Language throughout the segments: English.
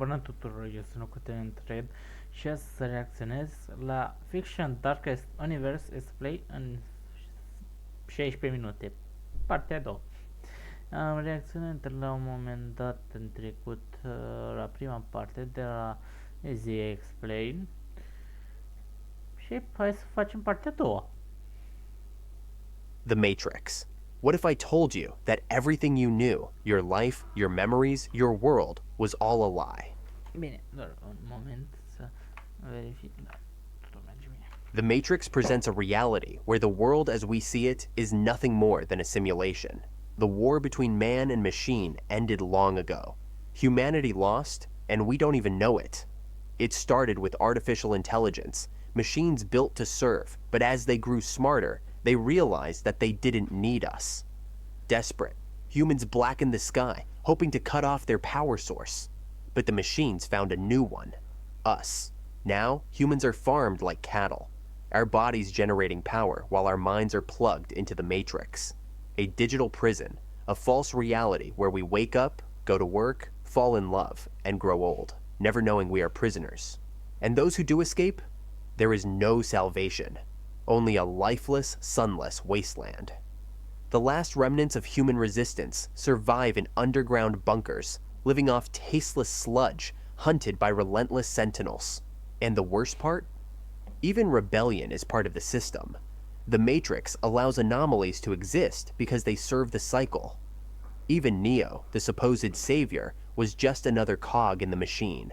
Bună tuturor, eu sunt LOCOTENENTRED și astăzi să reacționez la Fiction Darkest Universe Let's Play în 16 minute, partea a doua. Am reacționat la un moment dat în trecut la prima parte de la NICI Explain și hai să facem partea a doua. The Matrix. What if I told you that everything you knew, your life, your memories, your world, was all a lie? Bine, doar un moment să verific. Da, totul merge bine. The Matrix presents a reality where the world as we see it is nothing more than a simulation. The war between man and machine ended long ago. Humanity lost, and we don't even know it. It started with artificial intelligence, machines built to serve, but as they grew smarter, they realized that they didn't need us. Desperate, humans blackened the sky, hoping to cut off their power source. But the machines found a new one, us. Now, humans are farmed like cattle, our bodies generating power while our minds are plugged into the Matrix. A digital prison, a false reality where we wake up, go to work, fall in love, and grow old, never knowing we are prisoners. And those who do escape? There is no salvation, only a lifeless, sunless wasteland. The last remnants of human resistance survive in underground bunkers, living off tasteless sludge, hunted by relentless sentinels. And the worst part? Even rebellion is part of the system. The Matrix allows anomalies to exist because they serve the cycle. Even Neo, the supposed savior, was just another cog in the machine.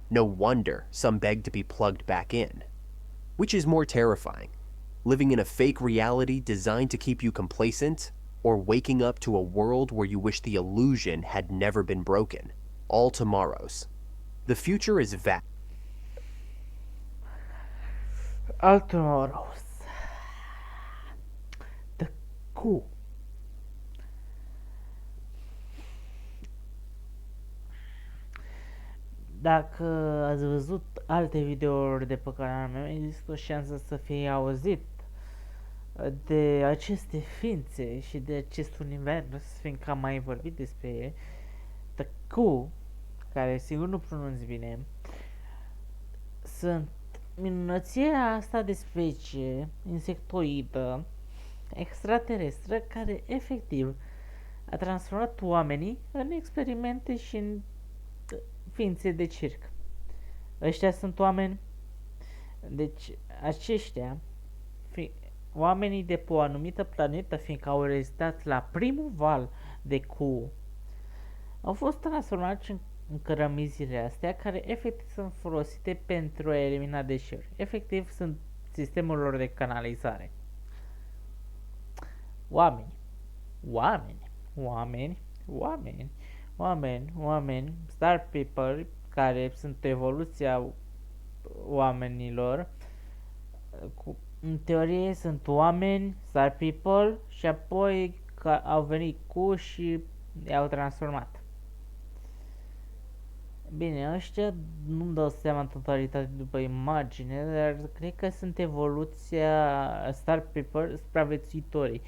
No wonder some beg to be plugged back in. Which is more terrifying? Living in a fake reality designed to keep you complacent, or waking up to a world where you wish the illusion had never been broken? All tomorrows. The future is vast. All tomorrows. The coup. Dacă ați văzut alte videouri de pe canalul meu, există o șansă să fie auzit de aceste ființe și de acest univers, fiindcă am mai vorbit despre ele. The coup, care sigur nu pronunț bine, sunt minunăția asta de specie insectoidă extraterestră care efectiv a transformat oamenii în experimente și în ființe de circ. Ăștia sunt oameni, deci aceștia, oamenii de pe o anumită planetă, fiindcă au rezistat la primul val de coup, au fost transformați în cărămizile astea, care efectiv sunt folosite pentru a elimina deșeuri. Efectiv sunt sistemul lor de canalizare. Oameni, star people, care sunt evoluția oamenilor, în teorie sunt oameni, star people, și apoi au venit cu și i-au transformat. Bine, ăștia nu-mi dau seama în totalitate după imagine, dar cred că sunt evoluția star people, supraviețuitorii.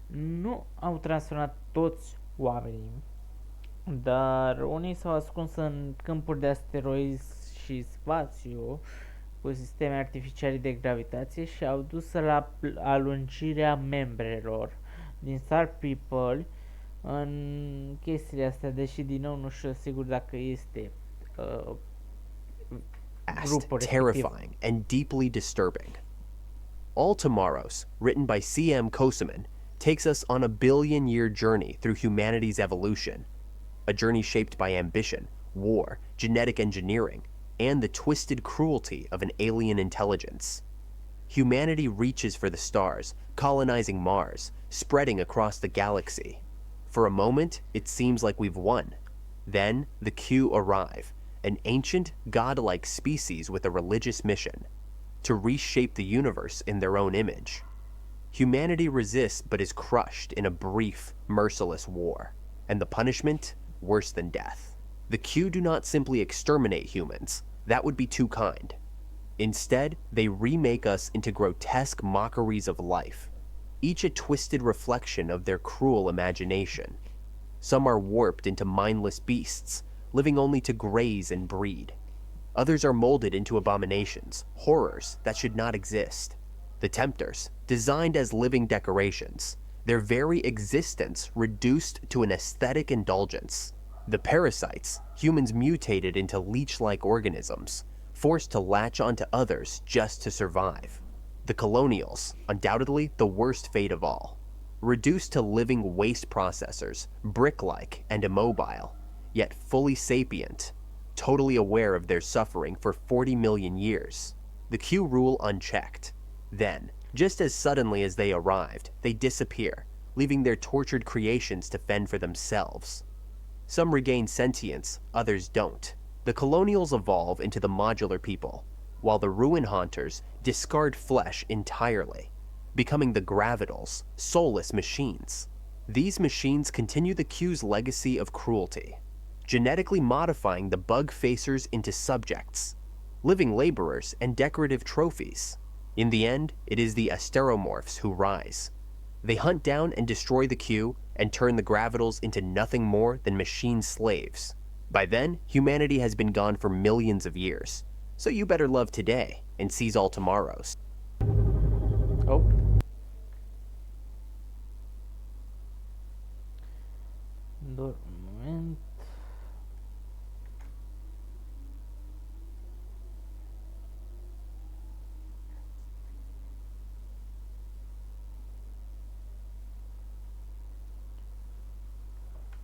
Nu au transformat toți oamenii, dar unii s-au ascuns în câmpuri de asteroizi și spațiu cu sisteme artificiale de gravitație și au dus la alungirea membrelor din Star People în chestiile astea, deși din nou nu știu sigur dacă este terrifying and deeply disturbing. All Tomorrows, written by C.M. Koseman, takes us on a billion-year journey through humanity's evolution, a journey shaped by ambition, war, genetic engineering, and the twisted cruelty of an alien intelligence. Humanity reaches for the stars, colonizing Mars, spreading across the galaxy. For a moment, it seems like we've won. Then, the Q arrive, an ancient, godlike species with a religious mission, to reshape the universe in their own image. Humanity resists but is crushed in a brief, merciless war, and the punishment, worse than death. The Q do not simply exterminate humans, that would be too kind. Instead, they remake us into grotesque mockeries of life, each a twisted reflection of their cruel imagination. Some are warped into mindless beasts, living only to graze and breed. Others are molded into abominations, horrors that should not exist. The Tempters, designed as living decorations, their very existence reduced to an aesthetic indulgence. The Parasites, humans mutated into leech-like organisms, forced to latch onto others just to survive. The Colonials, undoubtedly the worst fate of all, reduced to living waste processors, brick-like and immobile, yet fully sapient, totally aware of their suffering for 40 million years. The Q rule unchecked. Then, just as suddenly as they arrived, they disappear, leaving their tortured creations to fend for themselves. Some regain sentience, others don't. The Colonials evolve into the modular people, while the Ruin Haunters discard flesh entirely, becoming the Gravitals, soulless machines. These machines continue the Q's legacy of cruelty, genetically modifying the bug facers into subjects, living laborers and decorative trophies. In the end, it is the Asteromorphs who rise. They hunt down and destroy the Q and turn the Gravitals into nothing more than machine slaves. By then, humanity has been gone for millions of years, so you better love today and seize all tomorrows. Oh. Doar un moment.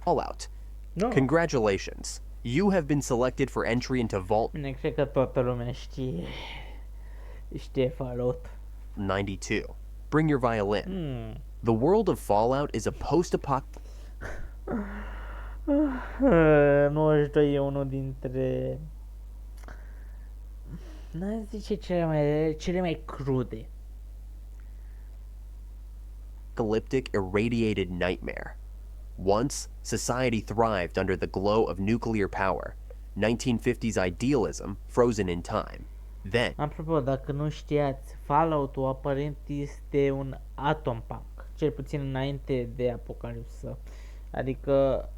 Fallout. No. Congratulations. You have been selected for entry into Vault Bine, cred că toată lumea știe Fallout. 92. Bring your violin. The world of Fallout is a post-apocalyptic 92 e unul dintre, n-aș zice cele mai crude. irradiated nightmare. Once, society thrived under the glow of nuclear power, 1950s idealism frozen in time. Then, Apropo, dacă nu știați, Fallout-ul aparent este un atom punk, cel puțin înainte de apocalipsă. Adică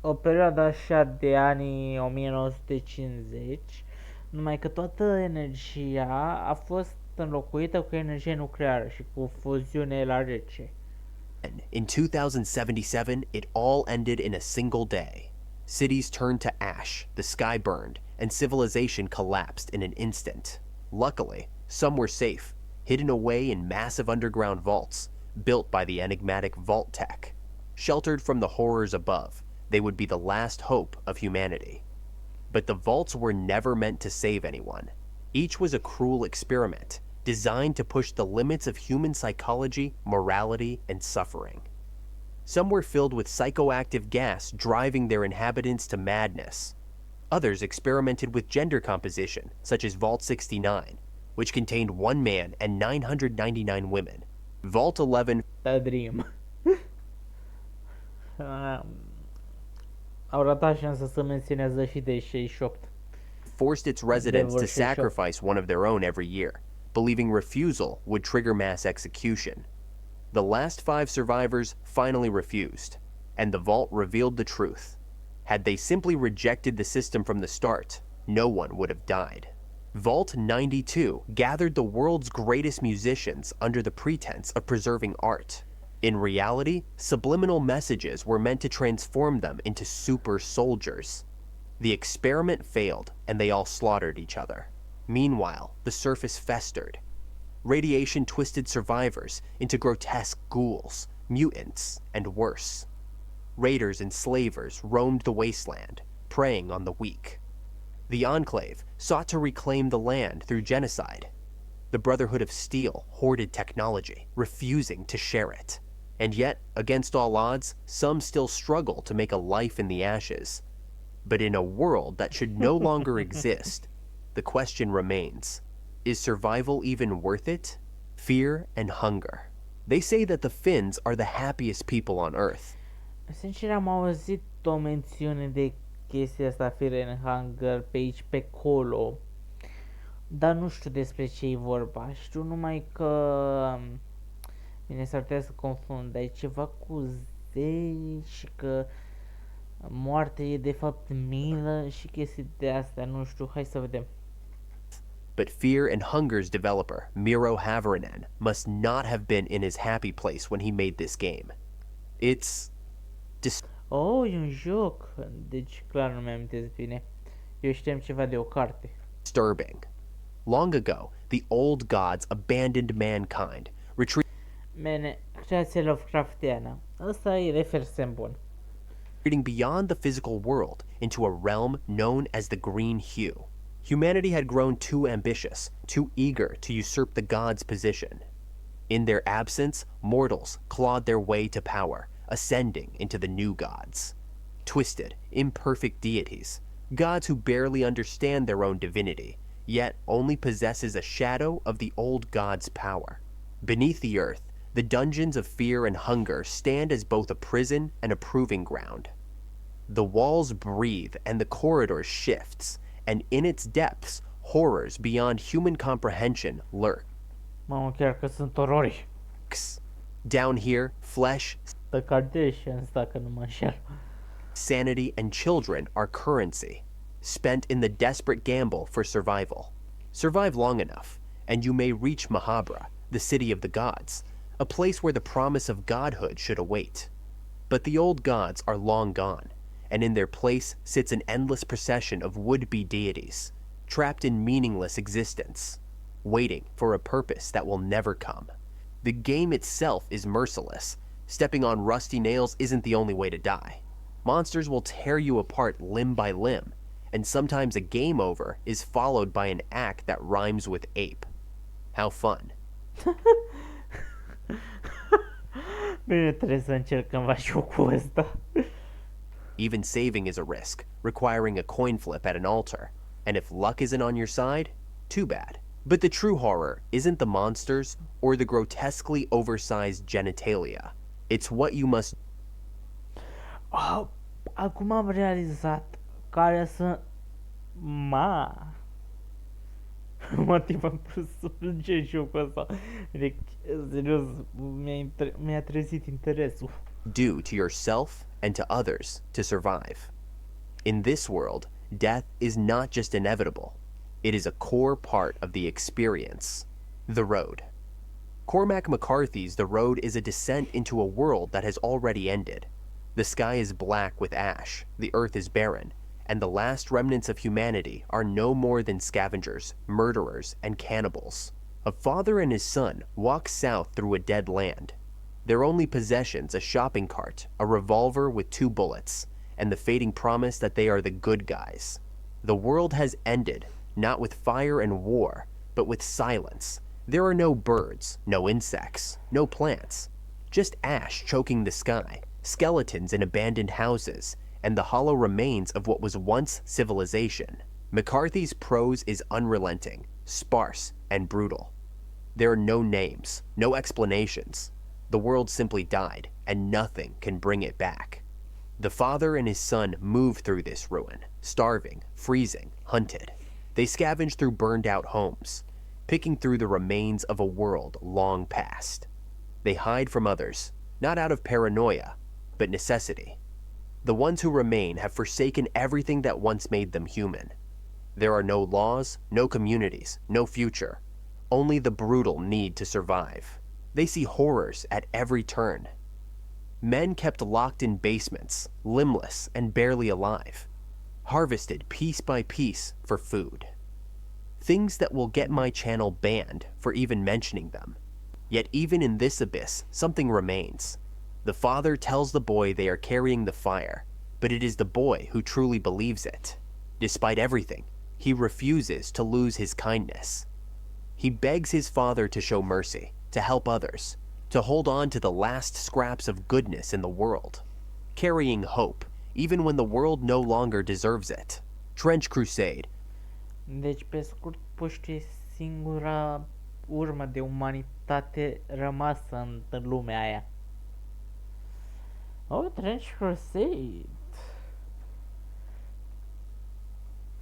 o perioadă așa de anii 1950, numai că toată energia a fost înlocuită cu energie nucleară și cu fuziune la rece. in 2077, it all ended in a single day. Cities turned to ash, the sky burned, and civilization collapsed in an instant. Luckily, some were safe, hidden away in massive underground vaults, built by the enigmatic Vault Tech. Sheltered from the horrors above, they would be the last hope of humanity. But the vaults were never meant to save anyone. Each was a cruel experiment, designed to push the limits of human psychology, morality, and suffering. Some were filled with psychoactive gas driving their inhabitants to madness. Others experimented with gender composition, such as Vault 69, which contained 1 man and 999 women. Vault 11 The Dream. Au ratat șansa să menționează și de 68. forced its residents to sacrifice one of their own every year, believing refusal would trigger mass execution. The last 5 survivors finally refused, and the vault revealed the truth. Had they simply rejected the system from the start, no one would have died. Vault 92 gathered the world's greatest musicians under the pretense of preserving art. In reality, subliminal messages were meant to transform them into super soldiers. The experiment failed, and they all slaughtered each other. Meanwhile, the surface festered. Radiation twisted survivors into grotesque ghouls, mutants, and worse. Raiders and slavers roamed the wasteland, preying on the weak. The Enclave sought to reclaim the land through genocide. The Brotherhood of Steel hoarded technology, refusing to share it. And yet, against all odds, some still struggle to make a life in the ashes. But in a world that should no longer exist, the question remains, is survival even worth it? Fear and hunger. They say that the Finns are the happiest people on Earth. Sincer, am auzit o mențiune de chestia asta, Fear and Hunger, pe aici, pe acolo. Dar nu știu despre ce e vorba. Știu numai că... Bine, s-ar putea să confund, dar e ceva cu zei și că Moartea e de fapt milă și chestii de astea, nu știu, hai să vedem. But Fear and Hunger's developer, Miro Havarinen, must not have been in his happy place when he made this game. It's Oh, e un joc. Deci clar nu mi-am amintesc bine. Eu știam ceva de o carte. disturbing. Long ago, the old gods abandoned mankind, Mene, creația Lovecraftiană. Ăsta e refersem bun. retreating beyond the physical world into a realm known as the Green Hue. Humanity had grown too ambitious, too eager to usurp the gods' position. In their absence, mortals clawed their way to power, ascending into the new gods. Twisted, imperfect deities, gods who barely understand their own divinity, yet only possesses a shadow of the old god's power. Beneath the earth, the dungeons of Fear and Hunger stand as both a prison and a proving ground. The walls breathe and the corridors shifts, and in its depths, horrors beyond human comprehension lurk. Mamă, chiar că sunt orori. Down here, flesh, The Kardashians, dacă nu mă înșel. sanity, and children are currency, spent in the desperate gamble for survival. Survive long enough, and you may reach Mahabra, the city of the gods, a place where the promise of godhood should await. But the old gods are long gone, and in their place sits an endless procession of would-be deities, trapped in meaningless existence, waiting for a purpose that will never come. The game itself is merciless. Stepping on rusty nails isn't the only way to die. Monsters will tear you apart limb by limb, and sometimes a game over is followed by an act that rhymes with ape. How fun. Bine, trebuie să încercăm la jocul ăsta. Even saving is a risk, requiring a coin flip at an altar, and if luck isn't on your side, too bad. But the true horror isn't the monsters or the grotesquely oversized genitalia. It's what you must Acum am realizat care sunt... Mă timp am pus să plânge jocul ăsta. Deci, serios, mi-a trezit interesul. do to yourself and to others to survive. In this world, death is not just inevitable, it is a core part of the experience. The Road. Cormac McCarthy's The Road is a descent into a world that has already ended. The sky is black with ash, the earth is barren, and the last remnants of humanity are no more than scavengers, murderers, and cannibals. A father and his son walk south through a dead land. Their only possessions a shopping cart, a revolver with 2 bullets, and the fading promise that they are the good guys. The world has ended, not with fire and war, but with silence. There are no birds, no insects, no plants, just ash choking the sky, skeletons in abandoned houses, and the hollow remains of what was once civilization. McCarthy's prose is unrelenting, sparse, and brutal. There are no names, no explanations. The world simply died, and nothing can bring it back. The father and his son move through this ruin, starving, freezing, hunted. They scavenge through burned-out homes, picking through the remains of a world long past. They hide from others, not out of paranoia, but necessity. The ones who remain have forsaken everything that once made them human. There are no laws, no communities, no future, only the brutal need to survive. They see horrors at every turn. Men kept locked in basements, limbless and barely alive, harvested piece by piece for food. Things that will get my channel banned for even mentioning them. Yet even in this abyss, something remains. The father tells the boy they are carrying the fire, but it is the boy who truly believes it. Despite everything, he refuses to lose his kindness. He begs his father to show mercy, to help others, to hold on to the last scraps of goodness in the world, carrying hope, even when the world no longer deserves it. Trench Crusade. Deci, pe scurt, puști e singura urmă de umanitate rămasă în lumea aia. Oh, Trench Crusade.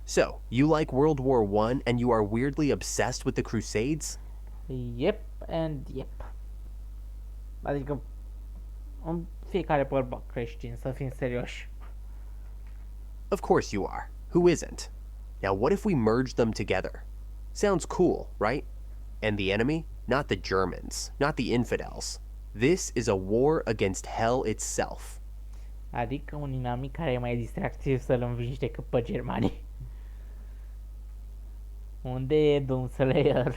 So, you like World War I and you are weirdly obsessed with the Crusades? Yep and yep. Adică, în fiecare bărbat creștin, să fim serioși. Of course you are. Who isn't? Now what if we merge them together? Sounds cool, right? And the enemy? Not the Germans, not the infidels. This is a war against hell itself. Adică un inamic care e mai distractiv să-l învingi decât pe germani. Unde e Doomslayer?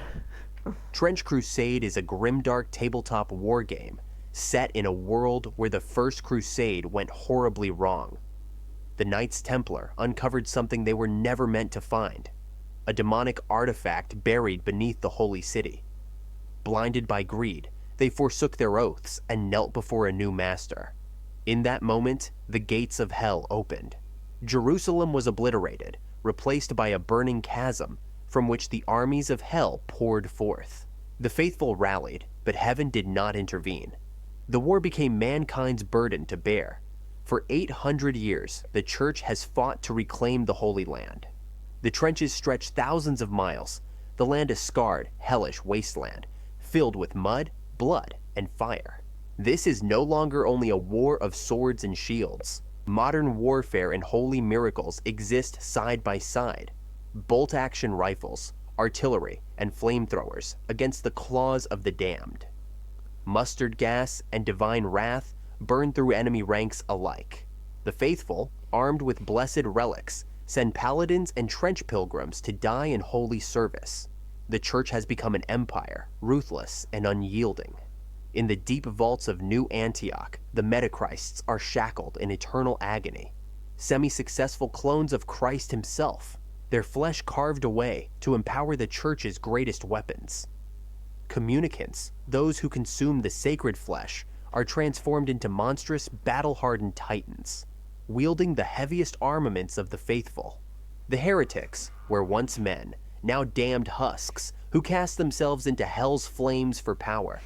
Trench Crusade is a grimdark tabletop war game set in a world where the First Crusade went horribly wrong. The Knights Templar uncovered something they were never meant to find, a demonic artifact buried beneath the holy city. Blinded by greed, they forsook their oaths and knelt before a new master. In that moment, the gates of hell opened. Jerusalem was obliterated, replaced by a burning chasm from which the armies of hell poured forth. The faithful rallied, but heaven did not intervene. The war became mankind's burden to bear. For 800 years, the Church has fought to reclaim the Holy Land. The trenches stretch thousands of miles, the land a scarred, hellish wasteland, filled with mud, blood, and fire. This is no longer only a war of swords and shields. Modern warfare and holy miracles exist side by side. Bolt-action rifles, artillery, and flamethrowers against the claws of the damned. Mustard gas and divine wrath burn through enemy ranks alike. The faithful, armed with blessed relics, send paladins and trench pilgrims to die in holy service. The Church has become an empire, ruthless and unyielding. In the deep vaults of New Antioch, the Metacrists are shackled in eternal agony. Semi-successful clones of Christ himself, their flesh carved away to empower the Church's greatest weapons. Communicants, those who consume the sacred flesh, are transformed into monstrous, battle-hardened titans, wielding the heaviest armaments of the faithful. The heretics were once men, now damned husks, who cast themselves into hell's flames for power.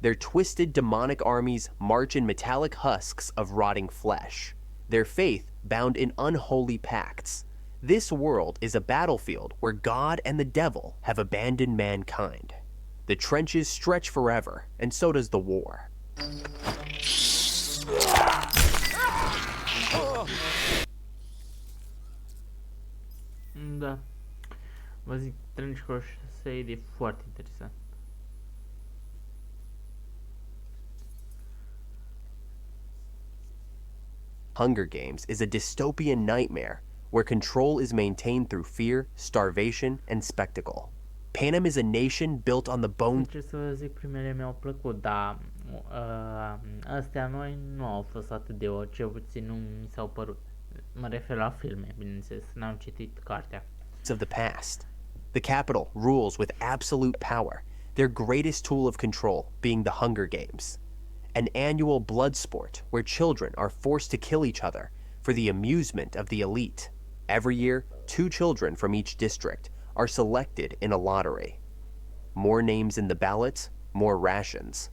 Their twisted demonic armies march in metallic husks of rotting flesh, their faith bound in unholy pacts. This world is a battlefield where God and the devil have abandoned mankind. The trenches stretch forever, and so does the war. Da. Vă zic, Trench Crusade e foarte interesant. Hunger Games is a dystopian nightmare where control is maintained through fear, starvation, and spectacle. Panem is a nation built on the bones. Ce să vă zic, primele mi-au plăcut, dar astea noi nu au fost atât de cel puțin nu mi s-au părut. Mă refer la filme, bineînțeles, n-am citit cartea. Of the past. The capital rules with absolute power, their greatest tool of control being the Hunger Games, an annual blood sport where children are forced to kill each other for the amusement of the elite. Every year, 2 children from each district are selected in a lottery. More names in the ballot, more rations.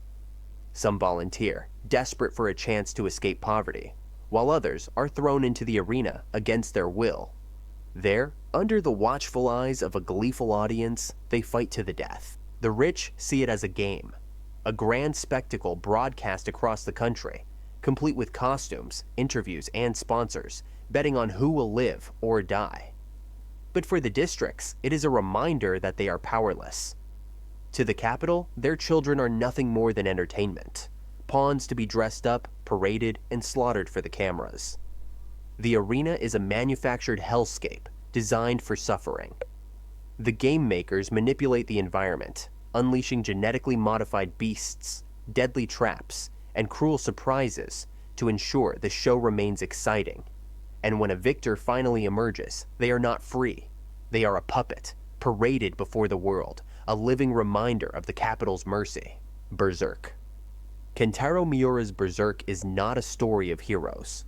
Some volunteer, desperate for a chance to escape poverty, while others are thrown into the arena against their will. There, under the watchful eyes of a gleeful audience, they fight to the death. The rich see it as a game, a grand spectacle broadcast across the country, complete with costumes, interviews, and sponsors, betting on who will live or die. But for the districts, it is a reminder that they are powerless. To the capital, their children are nothing more than entertainment, pawns to be dressed up, paraded, and slaughtered for the cameras. The arena is a manufactured hellscape designed for suffering. The game makers manipulate the environment, unleashing genetically modified beasts, deadly traps, and cruel surprises to ensure the show remains exciting. And when a victor finally emerges, they are not free. They are a puppet, paraded before the world, a living reminder of the capital's mercy. Berserk. Kentaro Miura's Berserk is not a story of heroes.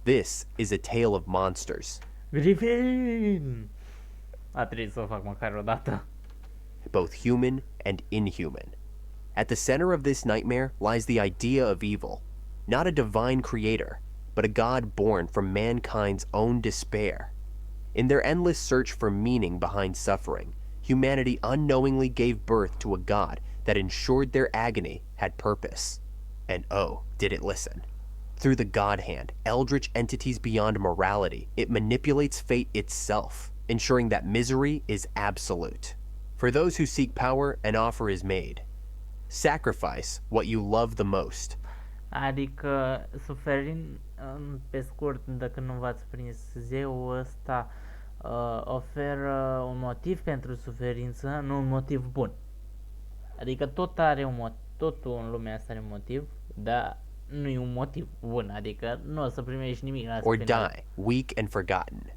This is a tale of monsters. Griffin! A trebuit să o fac măcar o dată. Both human and inhuman. At the center of this nightmare lies the idea of evil, not a divine creator, but a god born from mankind's own despair. In their endless search for meaning behind suffering, humanity unknowingly gave birth to a god that ensured their agony had purpose. And oh, did it listen. Through the God Hand, eldritch entities beyond morality, it manipulates fate itself, ensuring that misery is absolute. For those who seek power, an offer is made. Sacrifice what you love the most. Adică, suferind, pe scurt, dacă nu v-ați prins, zeul ăsta oferă un motiv pentru suferință, nu un motiv bun. Adică tot are un motiv, totul în lumea asta are un motiv, dar nu e un motiv bun, adică nu o să primești nimic la Or final. die, weak and forgotten.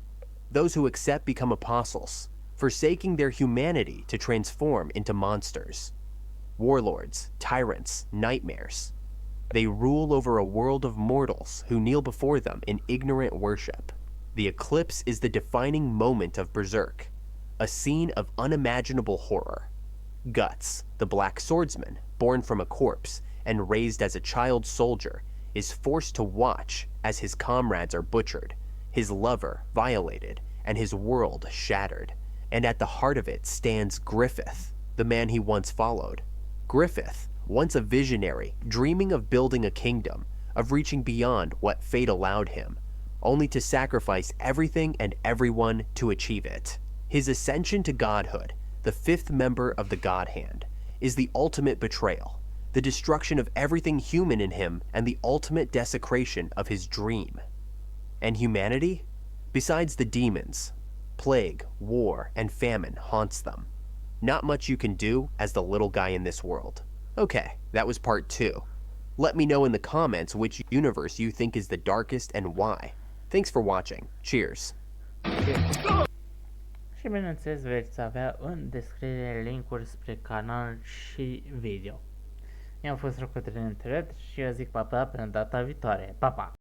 Those who accept become apostles, forsaking their humanity to transform into monsters. Warlords, tyrants, nightmares. They rule over a world of mortals who kneel before them in ignorant worship. The eclipse is the defining moment of Berserk, a scene of unimaginable horror. Guts, the black swordsman, born from a corpse and raised as a child soldier, is forced to watch as his comrades are butchered, his lover violated, and his world shattered. And at the heart of it stands Griffith, the man he once followed. Griffith, once a visionary, dreaming of building a kingdom, of reaching beyond what fate allowed him, only to sacrifice everything and everyone to achieve it. His ascension to godhood, the fifth member of the God Hand, is the ultimate betrayal, the destruction of everything human in him, and the ultimate desecration of his dream. And humanity? Besides the demons, plague, war, and famine haunts them. Not much you can do as the little guy in this world. Okay, that was part 2. Let me know in the comments which universe you think is the darkest and why. Thanks for watching. Cheers. Și bineînțeles veți avea în descriere link-uri spre canal și video. Eu am fost LOCOTENENTRED și eu zic pa pa până data viitoare. Pa pa!